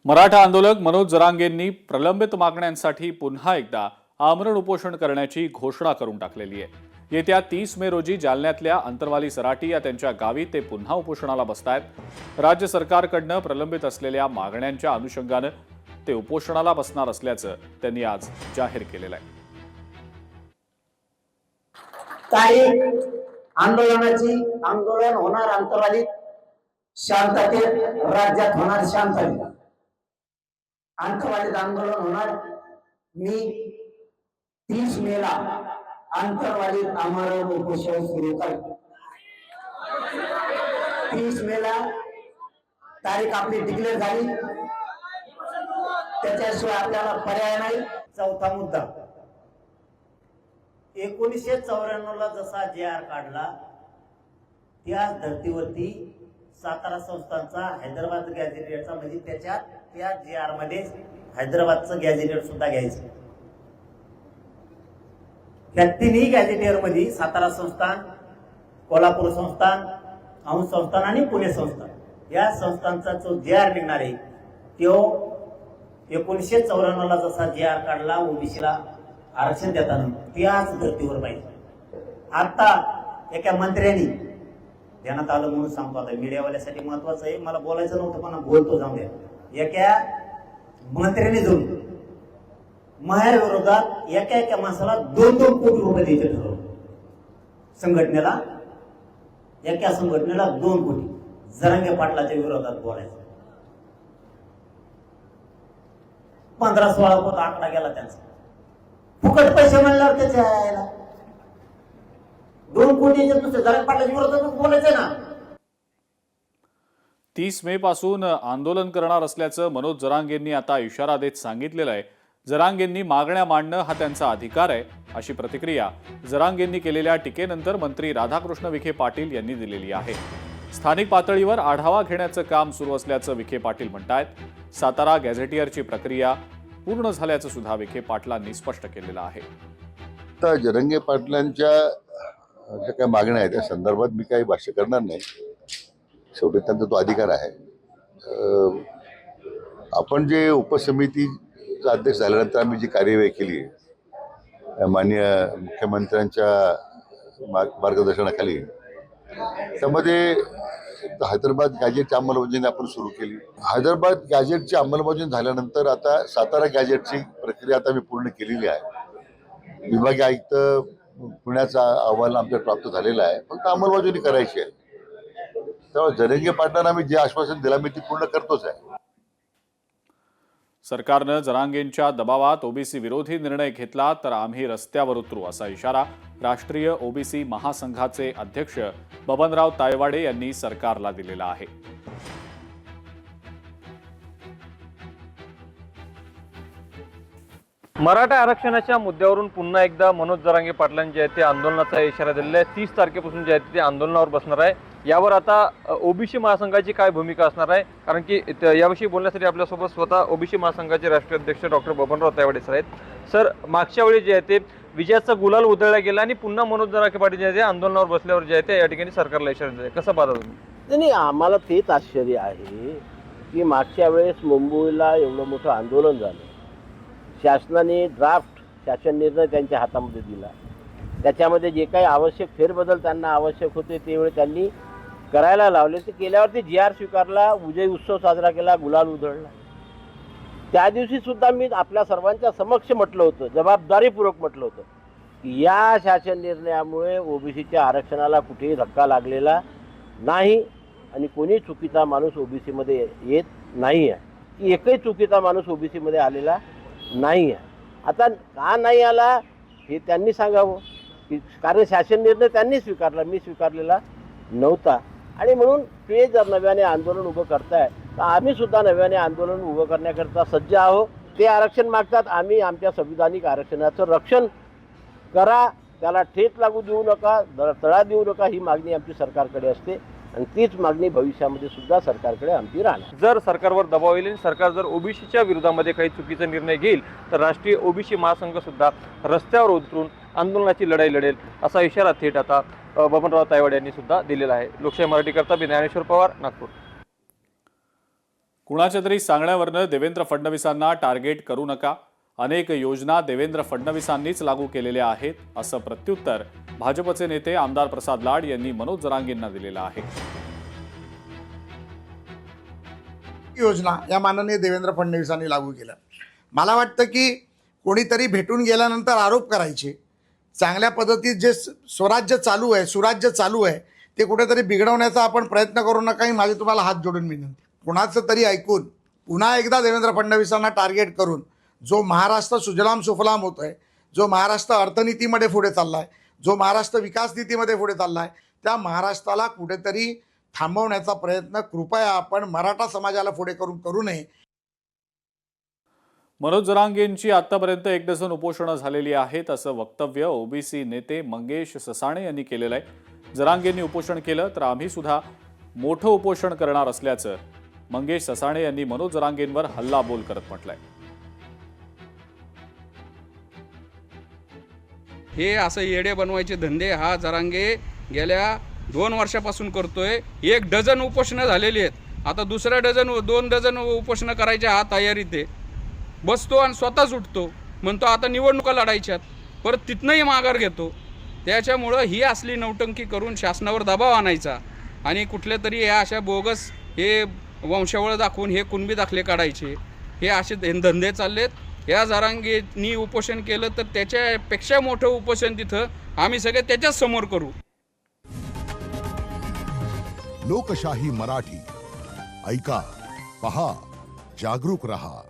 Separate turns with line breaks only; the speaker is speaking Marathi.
मराठा आंदोलक मनोज जरांगेंनी प्रलंबित मागण्यांसाठी पुन्हा एकदा आमरण उपोषण करण्याची घोषणा करून टाकलेली आहे। येत्या 30 मे रोजी जालन्यातल्या अंतरवाली सराटी या त्यांच्या गावी ते पुन्हा उपोषणाला बसतायत। राज्य सरकारकडनं प्रलंबित असलेल्या मागण्यांच्या अनुषंगानं ते उपोषणाला बसणार असल्याचं त्यांनी आज जाहीर केलेलं आहे।
आंदोलन होणार अंतरवालीत, शांततेत राज्यात होणार शांततेत अंतरवालीत आंदोलन होणार। मी 30 मेला अंतरवालीत आमरण उपोषण सुरू करतो। 30 मेला तारीख आपली डिक्लेअर झाली, त्याच्याशिवाय आपल्याला पर्याय नाही। चौथा मुद्दा, 1994 ला जसा JR काढला त्याच धर्तीवरती सातारा संस्थानचा हैदराबाद गॅझेटियरचा, म्हणजे त्या JR मध्ये हैदराबादचं गॅझेटियर सुद्धा घ्यायचं। या तिन्ही गॅझेटियर मध्ये सातारा संस्थान, कोल्हापूर संस्थान, औंध संस्थान आणि पुणे संस्थान या संस्थांचा जो JR निघणार आहे तो 1994 ला जसा JR काढला ओबीसीला आरक्षण देताना त्याच धर्तीवर पाहिजे। आता एका मंत्र्यांनी ध्यानात आलं म्हणून सांगतो, आता मीडियावाल्यासाठी महत्वाचं आहे, मला बोलायचं नव्हतं पण बोलतो, जाऊ द्या। एका मंत्र्याने जाऊन महार विरोधात एका माणसाला 2-2 कोटी रुपये द्यायचे ठरवलं। संघटनेला, एका संघटनेला 2 कोटी जरांगे पाटलाच्या विरोधात बोलायचं। 15-16 कोटी आकडा गेला त्यांचा। फुकट पैसे म्हणल्यावर त्याच्या यायला 2 कोटीच्या दुसऱ्या जरांगे पाटलाच्या विरोधात बोलायचं ना।
30 मे पासून आंदोलन करणार असल्याचं मनोज जरांगेंनी आता इशारा देत सांगितलेलं आहे। जरांगेंनी मागण्या मांडणं हा त्यांचा अधिकार आहे, अशी प्रतिक्रिया जरांगेंनी केलेल्या टीकेनंतर मंत्री राधाकृष्ण विखे पाटील यांनी दिलेली आहे। स्थानिक पातळीवर आढावा घेण्याचं काम सुरू असल्याचं विखे पाटील म्हणतायत। सातारा गॅझेटियरची प्रक्रिया पूर्ण झाल्याचं सुद्धा विखे पाटलांनी स्पष्ट केलेलं आहे।
तर जरांगे पाटलांच्या ज्या काही मागण्या आहेत त्या संदर्भात मी काही भाष्य करणार नाही, शेवटी त्यांचा तो अधिकार आहे। आपण जे उपसमितीचा अध्यक्ष झाल्यानंतर आम्ही जी कार्यवाही केली माननीय मुख्यमंत्र्यांच्या मार्गदर्शनाखाली, त्यामध्ये हैदराबाद गॅजेटची अंमलबजावणी आपण सुरू केली। हैदराबाद गॅजेटची अंमलबजावणी झाल्यानंतर आता सातारा गॅजेटची प्रक्रिया आता मी पूर्ण केलेली आहे। विभागीय आयुक्त पुण्याचा अहवाल आमच्या प्राप्त झालेला आहे, फक्त अंमलबजावणी करायची आहे। त्यामुळे जरांगे पाटलांना मी जे आश्वासन दिलं मी ती पूर्ण करतोच आहे।
सरकारनं जरांगेंच्या दबावात ओबीसी विरोधी निर्णय घेतला तर आम्ही रस्त्यावर उतरू, असा इशारा राष्ट्रीय ओबीसी महासंघाचे अध्यक्ष बबनराव तायवाडे यांनी सरकारला दिलेला आहे।
मराठा आरक्षणाच्या मुद्द्यावरून पुन्हा एकदा मनोज जरांगे पाटलांनी जे आहे ते आंदोलनाचा इशारा दिलेला आहे। 30 तारखेपासून जे आहे ते आंदोलनावर बसणार आहे। यावर आता ओबीसी महासंघाची काय भूमिका असणार आहे, कारण की याविषयी बोलण्यासाठी आपल्यासोबत स्वतः ओबीसी महासंघाचे राष्ट्रीय अध्यक्ष डॉक्टर बबनराव तायवाडे सर आहेत। सर, मागच्या वेळी जे आहे ते विजयाचा गुलाल उधळला गेला आणि पुन्हा मनोज जरांगे पाटील जे आहे ते आंदोलनावर बसल्यावर जे आहे ते या ठिकाणी सरकारला इशारा दिला, कसं पाहता तुम्ही?
नाही, आम्हाला तेच आश्चर्य आहे की मागच्या वेळेस मुंबईला एवढं मोठं आंदोलन झालं, शासनाने ड्राफ्ट शासन निर्णय त्यांच्या हातामध्ये दिला, त्याच्यामध्ये जे काही आवश्यक फेरबदल त्यांना आवश्यक होते तेवढे त्यांनी करायला लावले, ते केल्यावरती JR स्वीकारला, विजय उत्सव साजरा केला, गुलाल उधळला। त्या दिवशी सुद्धा मी आपल्या सर्वांच्या समक्ष म्हटलं होतं, जबाबदारीपूर्वक म्हटलं होतं की या शासन निर्णयामुळे ओबीसीच्या आरक्षणाला कुठेही धक्का लागलेला नाही आणि कोणी चुकीचा माणूस ओबीसीमध्ये येत नाही आहे, की एकही चुकीचा माणूस ओबीसीमध्ये आलेला नाही आहे। आता का नाही आला हे त्यांनी सांगावं, की कारण शासन निर्णय त्यांनी स्वीकारला, मी स्वीकारलेला नव्हता। आणि म्हणून ते जर नव्याने आंदोलन उभं करताय तर आम्ही सुद्धा नव्याने आंदोलन उभं करण्याकरता सज्ज आहोत। ते आरक्षण मागतात, आम्ही आमच्या संविधानिक आरक्षणाचं रक्षण करा, त्याला ठेच लागू देऊ नका, तडा देऊ नका, ही मागणी आमची सरकारकडे असते आणि तीच मागणी भविष्यामध्ये सुद्धा सरकारकडे आमची राहणार।
जर सरकारवर दबाव येईल, सरकार जर ओबीसीच्या विरोधामध्ये काही चुकीचा निर्णय घेईल तर राष्ट्रीय ओबीसी महासंघ सुद्धा रस्त्यावर उतरून आंदोलनाची लढाई लढेल, असा इशारा थेट आता बबनराव तायवाडे यांनी सुद्धा दिलेला आहे। लोकशाही मराठी करता ज्ञानेश्वर पवार, नागपूर।
कुणाच्या तरी सांगण्यावरनं देवेंद्र फडणवीसांना टार्गेट करू नका. अनेक योजना देवेंद्र फडणवीसांनीच लागू केलेल्या आहेत असं प्रत्युत्तर भाजपचे नेते आमदार प्रसाद लाड यांनी मनोज जरांगेंना दिलेलं आहे.
योजना या माननीय देवेंद्र फडणवीसांनी लागू केल्या. मला वाटतं की कोणीतरी भेटून गेल्यानंतर आरोप करायचे, चांगल्या पद्धतीत जे स्वराज्य चालू आहे, सुराज्य चालू आहे, ते कुठेतरी बिघडवण्याचा आपण प्रयत्न करू नका ही माझी तुम्हाला हात जोडून विनंती. कुणाचं तरी ऐकून पुन्हा एकदा देवेंद्र फडणवीसांना टार्गेट करून जो महाराष्ट्र सुजलाम सुफलाम होत आहे, जो महाराष्ट्र अर्थनीतीमध्ये पुढे चालला आहे, जो महाराष्ट्र विकास नीतीमध्ये पुढे चालला आहे, त्या महाराष्ट्राला कुठेतरी थांबवण्याचा प्रयत्न कृपया आपण मराठा समाजाला पुढे करू नये.
मनोज जरांगेंची आतापर्यंत 1 डझन उपोषणं झालेली आहेत असं वक्तव्य ओबीसी नेते मंगेश ससाणे यांनी केलेलं आहे. जरांगेंनी उपोषण केलं तर आम्ही सुद्धा मोठं उपोषण करणार असल्याचं मंगेश ससाणे यांनी मनोज जरांगेंवर हल्लाबोल करत म्हटलंय.
हे असं येडे बनवायचे धंदे हा जरांगे गेल्या 2 वर्षापासून करतोय. 1 डझन उपोषणं झालेली आहेत. आता दुसरा 2 डझन उपोषणं करायच्या हा तयारीत आहे. बसतो आणि स्वतःच उठतो, म्हणतो आता निवडणुका लढायच्यात, परत तिथनंही माघार घेतो. त्याच्यामुळं ही असली नौटंकी करून शासनावर दबाव आणायचा आणि कुठल्या तरी ह्या अशा बोगस हे वंशावळ दाखवून हे कुणबी दाखले काढायचे, हे असे धंदे चाललेत. या जरांगेंनी उपोषण केलं तर त्याच्यापेक्षा मोठं उपोषण तिथं आम्ही सगळे त्याच्याच समोर करू.
लोकशाही मराठी ऐका, पहा, जागरूक रहा.